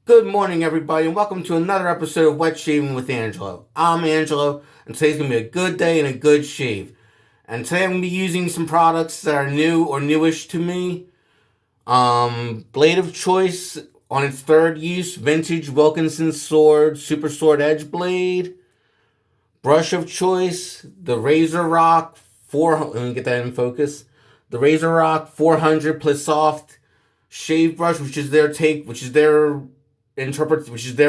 Good morning, everybody, and welcome to another episode of Wet Shaving with Angelo. I'm Angelo, and today's going to be a good day and a good shave. And today I'm going to be using some products that are new or newish to me. Blade of choice on its third use, vintage Wilkinson sword, super sword edge blade. Brush of choice, the Razorock 400, let me get that in focus. The Razorock 400 Plissoft shave brush, which is their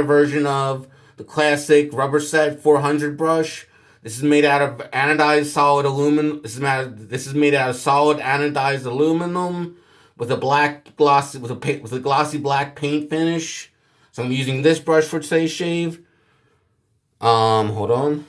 version of the classic rubber set 400 brush. This is made out of anodized solid aluminum. This is made out of solid anodized aluminum with a glossy black paint finish. So I'm using this brush for today's shave. Hold on.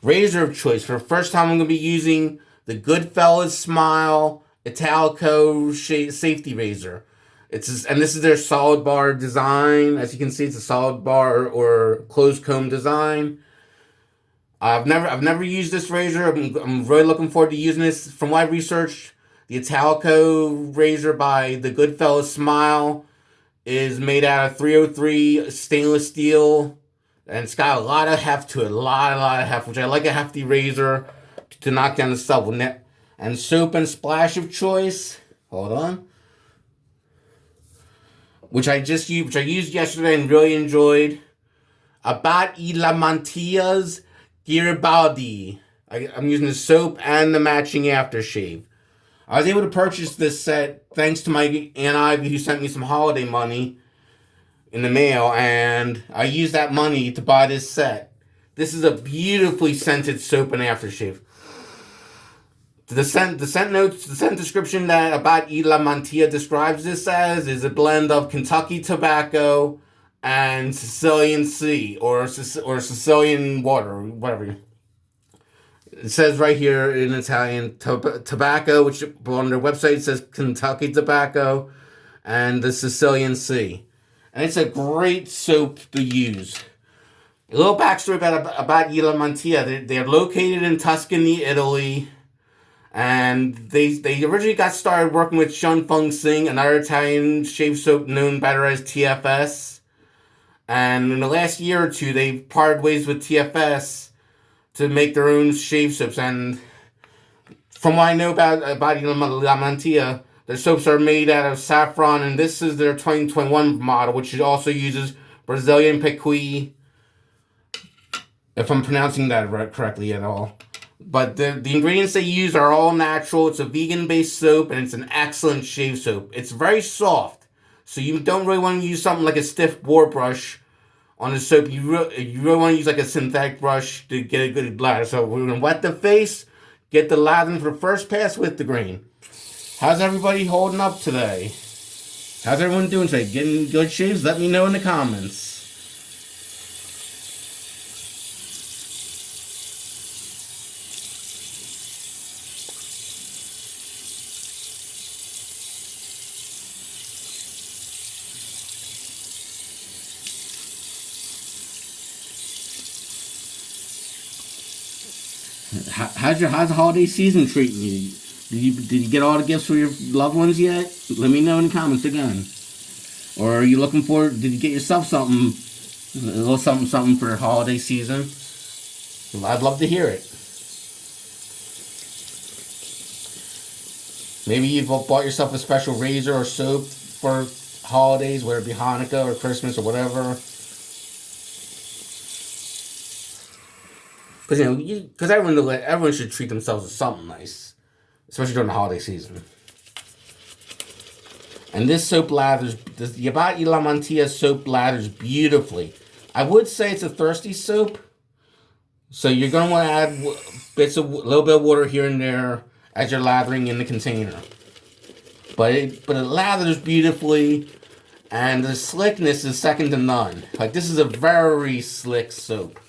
Razor of choice. For the first time, I'm going to be using the Goodfellas Smile Italico safety razor. This is their solid bar design. As you can see, it's a solid bar or closed comb design. I've never used this razor. I'm really looking forward to using this. From what I researched, the Italico razor by the Goodfellas Smile is made out of 303 stainless steel, and it's got a lot of heft to it. A lot of heft, which I like a hefty razor to knock down the stubble. And soap and splash of choice. Hold on. Which I used yesterday and really enjoyed. Abbate la Mantia's Garibaldi. I'm using the soap and the matching aftershave. I was able to purchase this set thanks to my Aunt Ivy, who sent me some holiday money in the mail, and I used that money to buy this set. This is a beautifully scented soap and aftershave. The scent description that Abbate la Mantia describes this as is a blend of Kentucky tobacco and Sicilian sea or Sicilian water, whatever. It says right here in Italian, tobacco, which on their website says Kentucky tobacco, and the Sicilian sea. And it's a great soap to use. A little backstory about Abbate la Mantia. They're located in Tuscany, Italy. And they originally got started working with Shun Fung Sing, another Italian shave soap known better as TFS. And in the last year or two, they've parted ways with TFS to make their own shave soaps. And from what I know about Abbate la Mantia, their soaps are made out of saffron, and this is their 2021 model, which also uses Brazilian Pequi, if I'm pronouncing that correctly at all. But the ingredients they use are all natural. It's a vegan-based soap, and it's an excellent shave soap. It's very soft, so you don't really want to use something like a stiff boar brush on the soap. You really want to use like a synthetic brush to get a good lather. So we're going to wet the face, get the lathering for the first pass with the grain. How's everybody holding up today? How's everyone doing today? Getting good shaves? Let me know in the comments. How's the holiday season treating you? Did you get all the gifts for your loved ones yet? Let me know in the comments again. Or are you looking for? Did you get yourself something, a little something for the holiday season? Well, I'd love to hear it. Maybe you've bought yourself a special razor or soap for holidays, whether it be Hanukkah or Christmas or whatever. Because everyone should treat themselves to something nice, especially during the holiday season. And this soap lathers, the Abbate la Mantia soap lathers beautifully. I would say it's a thirsty soap, so you're going to want to add a little bit of water here and there as you're lathering in the container. But it lathers beautifully, and the slickness is second to none. Like, this is a very slick soap.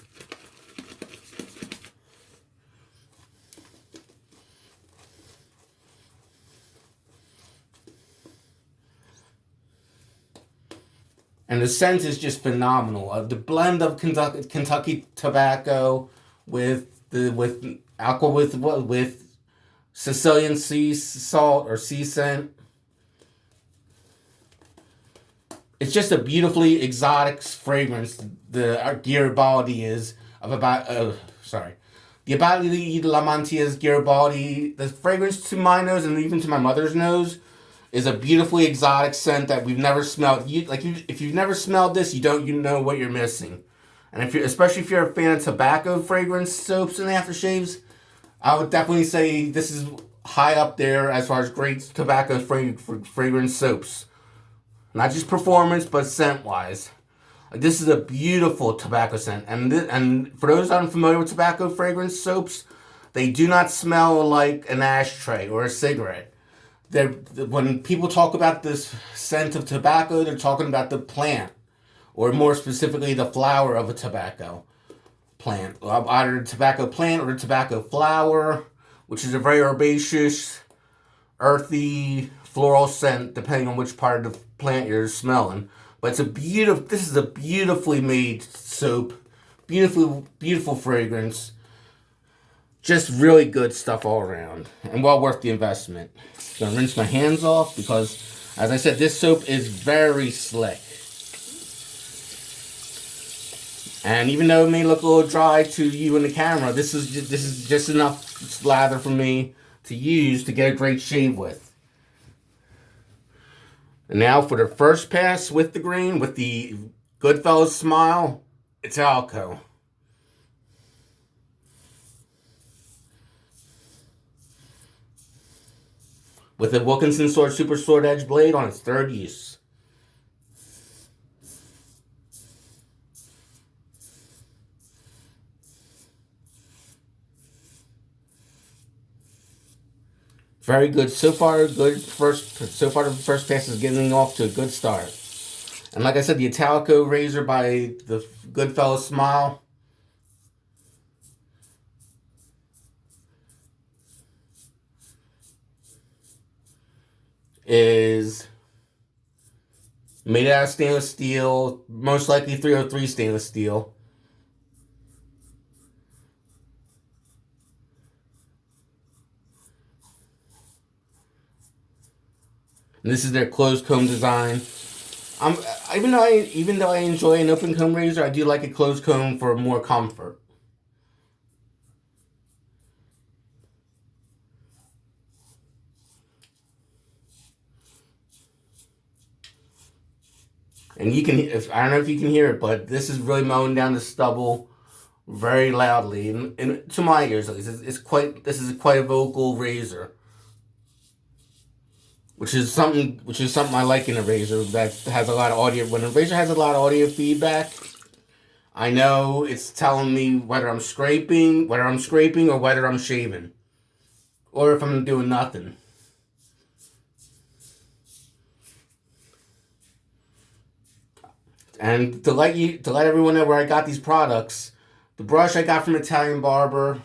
And the scent is just phenomenal. The blend of Kentucky tobacco with Sicilian sea salt or sea scent. It's just a beautifully exotic fragrance. The Garibaldi is of about. The Abbate La Mantia's Garibaldi. The fragrance to my nose and even to my mother's nose is a beautifully exotic scent that we've never smelled. If you've never smelled this, you know what you're missing. And especially if you're a fan of tobacco fragrance soaps and aftershaves, I would definitely say this is high up there as far as great tobacco fragrance soaps. Not just performance, but scent-wise. This is a beautiful tobacco scent. And for those unfamiliar with tobacco fragrance soaps, they do not smell like an ashtray or a cigarette. When people talk about this scent of tobacco, they're talking about the plant, or more specifically, the flower of a tobacco plant. Either the tobacco plant or the tobacco flower, which is a very herbaceous, earthy, floral scent, depending on which part of the plant you're smelling. But this is a beautifully made soap, beautiful fragrance. Just really good stuff all around, and well worth the investment. I'm gonna rinse my hands off because, as I said, this soap is very slick. And even though it may look a little dry to you in the camera, this is just enough lather for me to use to get a great shave with. And now for the first pass with the grain, with the Goodfellas Smile, Italico. With a Wilkinson Sword Super Sword Edge blade on its third use. Very good so far. So far the first pass is getting off to a good start. And like I said, the Italico razor by the Goodfellas Smile is made out of stainless steel, most likely 303 stainless steel. And this is their closed comb design. Even though I enjoy an open comb razor, I do like a closed comb for more comfort. And I don't know if you can hear it, but this is really mowing down the stubble very loudly, and to my ears at least, this is quite a vocal razor, which is something I like in a razor that has a lot of audio. When a razor has a lot of audio feedback, I know it's telling me whether I'm scraping, or whether I'm shaving, or if I'm doing nothing. And to let everyone know where I got these products, the brush I got from Italian Barber.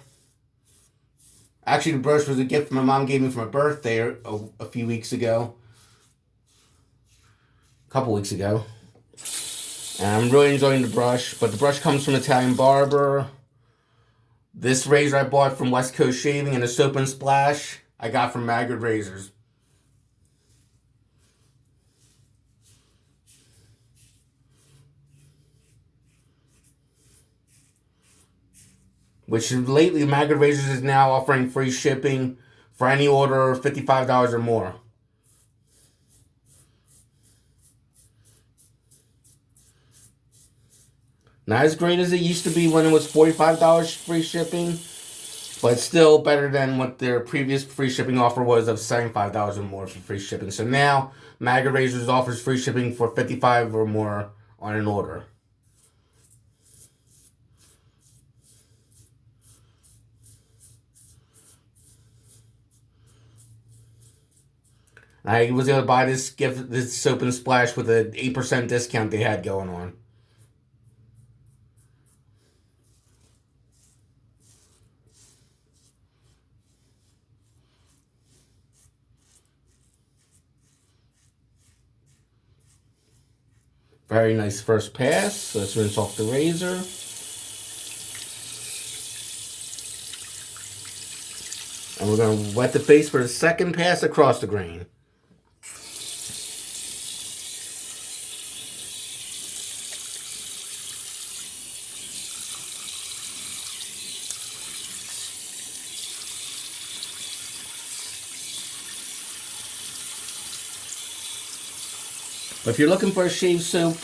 Actually, the brush was a gift my mom gave me for my birthday a few weeks ago. A couple weeks ago. And I'm really enjoying the brush. But the brush comes from Italian Barber. This razor I bought from West Coast Shaving, and the Soap and Splash I got from Maggard Razors. Which lately, Maggard Razors is now offering free shipping for any order of $55 or more. Not as great as it used to be when it was $45 free shipping, but still better than what their previous free shipping offer was of $75 or more for free shipping. So now, Maggard Razors offers free shipping for $55 or more on an order. I was able to buy this Soap and Splash with an 8% discount they had going on. Very nice first pass. So let's rinse off the razor. And we're going to wet the face for the second pass across the grain. But if you're looking for a shave soap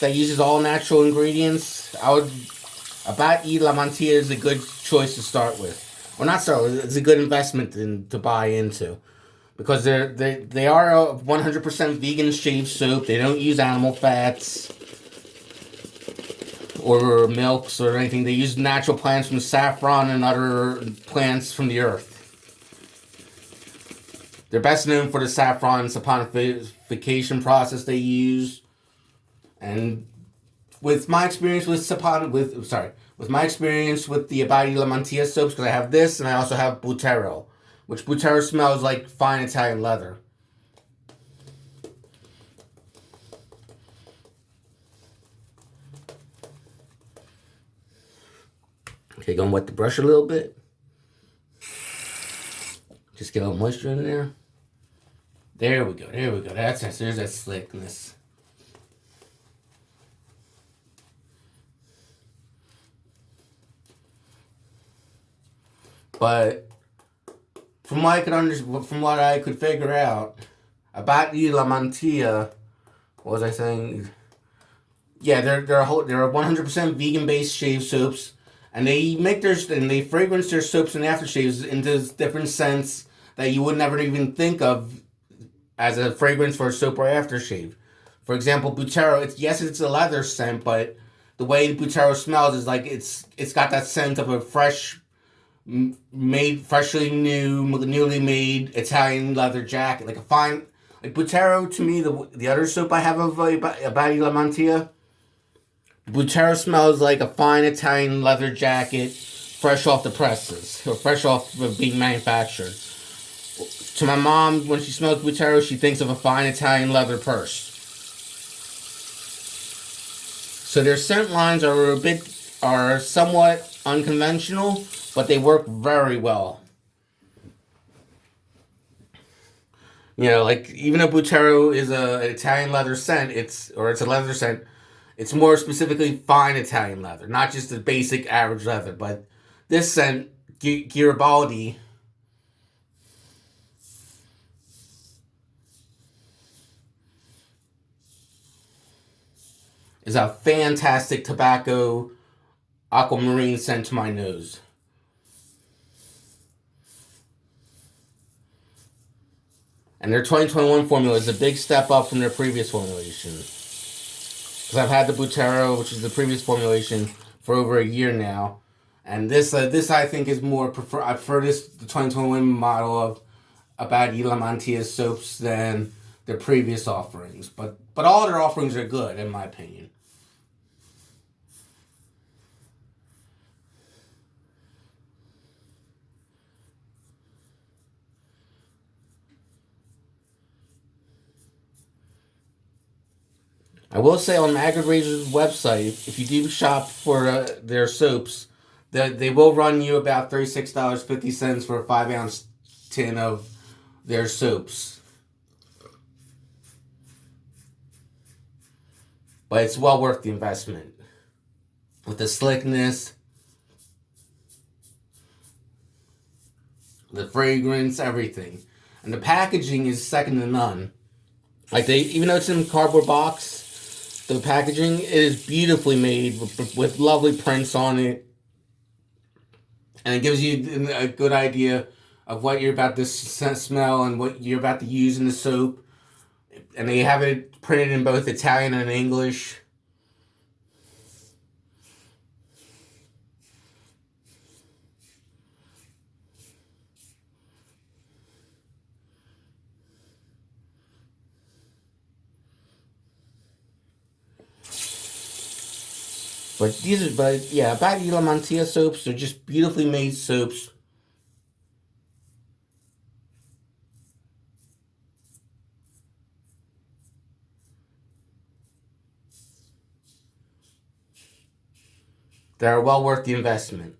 that uses all natural ingredients, Abbate La Mantia is a good choice to start with. Well, not start with, it's a good investment to buy into. Because they are a 100% vegan shave soap. They don't use animal fats or milks or anything. They use natural plants from saffron and other plants from the earth. They're best known for the saffron saponification process they use. And with my experience with my experience with the Abbate La Mantia soaps, because I have this and I also have Butero, which Butero smells like fine Italian leather. Okay, gonna wet the brush a little bit. Just get a little moisture in there. There we go, there we go. That's nice. There's that slickness. But from what I could figure out, Abbate La Mantia, what was I saying? Yeah, they're 100% vegan based shave soaps, and they fragrance their soaps and aftershaves into different scents that you would never even think of as a fragrance for a soap or aftershave. For example, Butero, it's a leather scent, but the way Butero smells is like it's got that scent of a newly made Italian leather jacket, like Butero. To me, the other soap I have of Abbate La Mantia, Butero smells like a fine Italian leather jacket, fresh off the presses or fresh off of being manufactured. To my mom, when she smells Butero, she thinks of a fine Italian leather purse. So their scent lines are somewhat unconventional, but they work very well. You know, like even though Butero is an Italian leather scent, it's a leather scent. It's more specifically fine Italian leather, not just the basic average leather. But this scent, Garibaldi, is a fantastic tobacco aquamarine scent to my nose. And their 2021 formula is a big step up from their previous formulation. Because I've had the Butero, which is the previous formulation, for over a year now. And this I think is more I prefer the 2021 model of Abbate La Mantia soaps than their previous offerings. But all their offerings are good, in my opinion. I will say on Maggot Razor's website, if you do shop for their soaps, they will run you about $36.50 for a 5-ounce tin of their soaps. But it's well worth the investment. With the slickness, the fragrance, everything. And the packaging is second to none. Like even though it's in a cardboard box, the packaging is beautifully made with lovely prints on it. And it gives you a good idea of what you're about to smell and what you're about to use in the soap. And they have it printed in both Italian and English. Abbate La Mantia soaps are just beautifully made soaps. That are well worth the investment.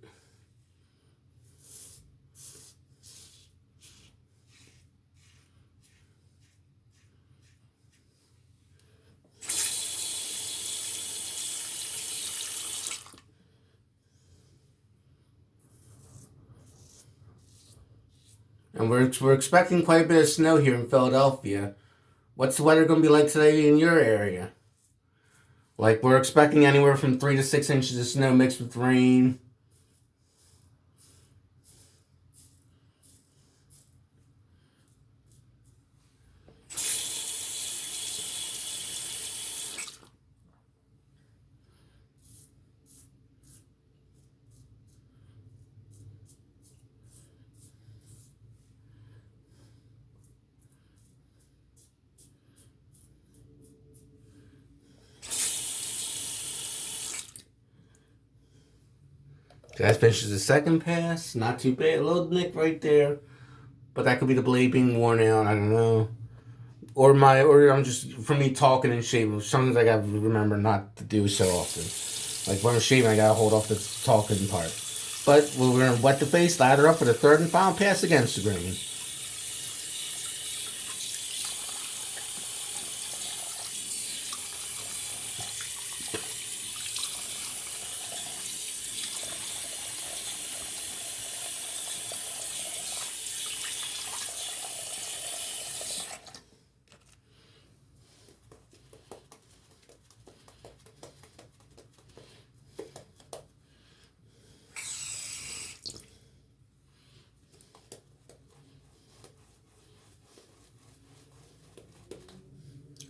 And we're expecting quite a bit of snow here in Philadelphia. What's the weather going to be like today in your area? Like, we're expecting anywhere from 3 to 6 inches of snow mixed with rain. That finishes the second pass. Not too bad. A little nick right there. But that could be the blade being worn out. I don't know. Or I'm just, from me talking and shaving. Something I gotta remember not to do so often. Like when I'm shaving, I gotta hold off the talking part. But we're gonna wet the face, lather up for the third and final pass against the grain.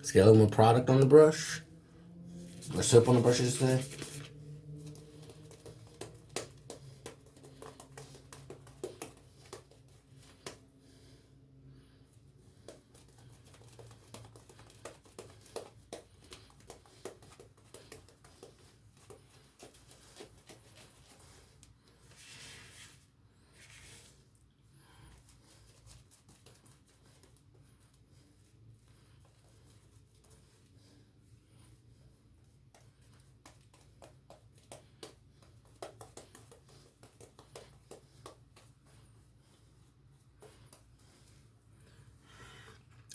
Let's get a little more product on the brush. Or soap on the brush, I should say.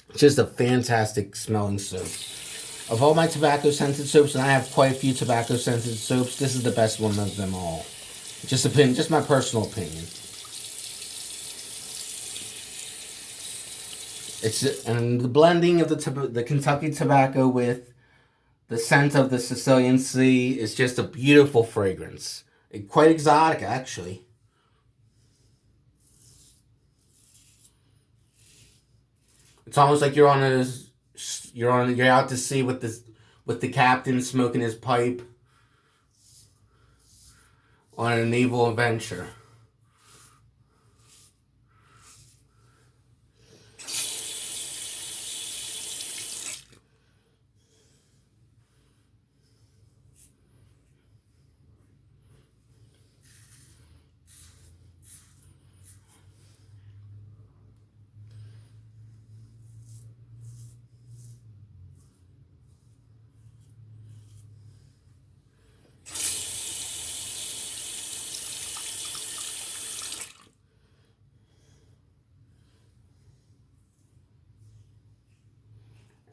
It's just a fantastic smelling soap. Of all my tobacco scented soaps, and I have quite a few tobacco scented soaps, this is the best one of them all. Just my personal opinion. And the blending of the Kentucky tobacco with the scent of the Sicilian Sea is just a beautiful fragrance. Quite exotic, actually. It's almost like you're out to sea with the captain smoking his pipe on a naval adventure.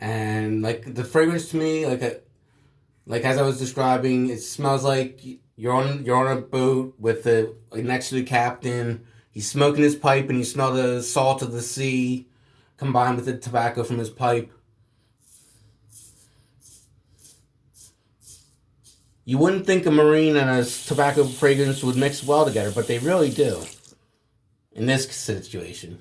And like the fragrance to me, like as I was describing, it smells like you're on a boat with next to the captain. He's smoking his pipe, and you smell the salt of the sea combined with the tobacco from his pipe. You wouldn't think a marine and a tobacco fragrance would mix well together, but they really do in this situation.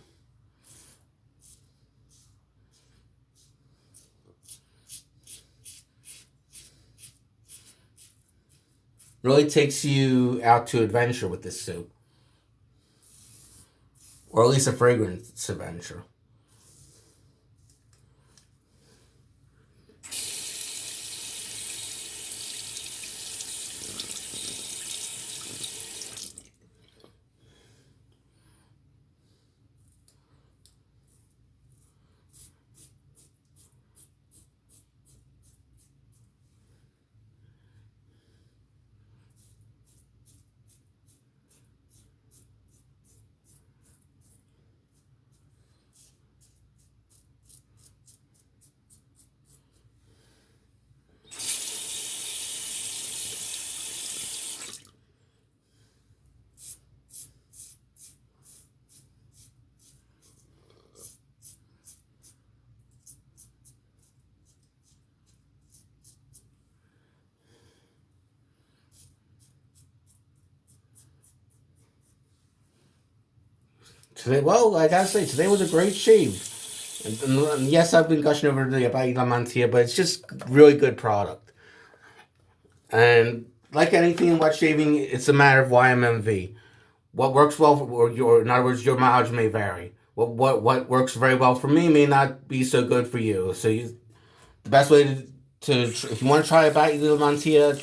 Really takes you out to adventure with this soap. Or at least a fragrance adventure. Today, well, I gotta say, today was a great shave. And yes, I've been gushing over the Abbate Mantia, but it's just really good product. And like anything in wet shaving, it's a matter of YMMV. What works well for your, in other words, your mileage may vary. What works very well for me may not be so good for you. So the best way to if you want to try Abbate Mantia,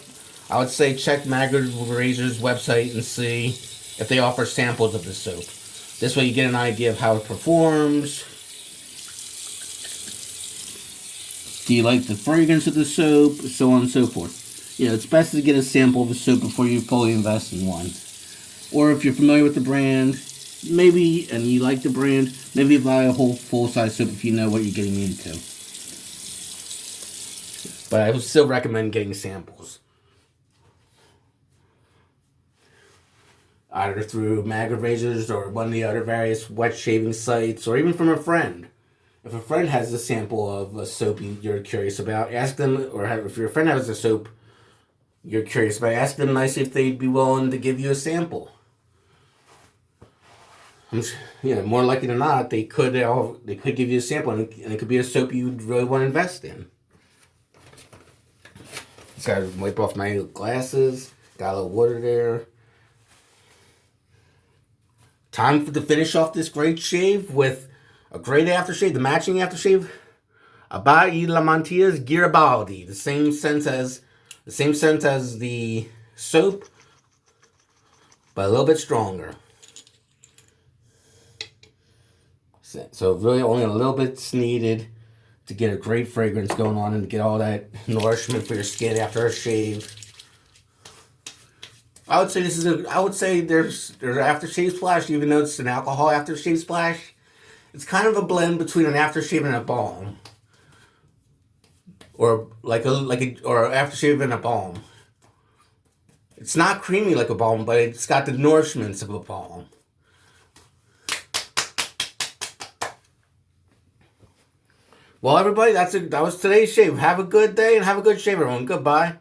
I would say check Magard Razor's website and see if they offer samples of the soap. This way you get an idea of how it performs. Do you like the fragrance of the soap? So on and so forth. You know, it's best to get a sample of the soap before you fully invest in one. Or if you're familiar with the brand, maybe, and you like the brand, maybe buy a whole full-size soap if you know what you're getting into. But I would still recommend getting samples. Either through Magard Razors or one of the other various wet shaving sites, or even from a friend. If a friend has a sample of a soap you're curious about, ask them, or if your friend has a soap you're curious about, ask them nicely if they'd be willing to give you a sample. More likely than not, they could give you a sample, and it could be a soap you'd really want to invest in. Just gotta wipe off my glasses. Got a little water there. Time to finish off this great shave with a great aftershave, the matching aftershave. Abbate Mantia's Garibaldi, the same scent as the soap, but a little bit stronger. So really only a little bit's needed to get a great fragrance going on and to get all that nourishment for your skin after a shave. I would say there's an aftershave splash, even though it's an alcohol aftershave splash. It's kind of a blend between an aftershave and a balm, or or aftershave and a balm. It's not creamy like a balm, but it's got the nourishments of a balm. Well, everybody, that was today's shave. Have a good day and have a good shave, everyone. Goodbye.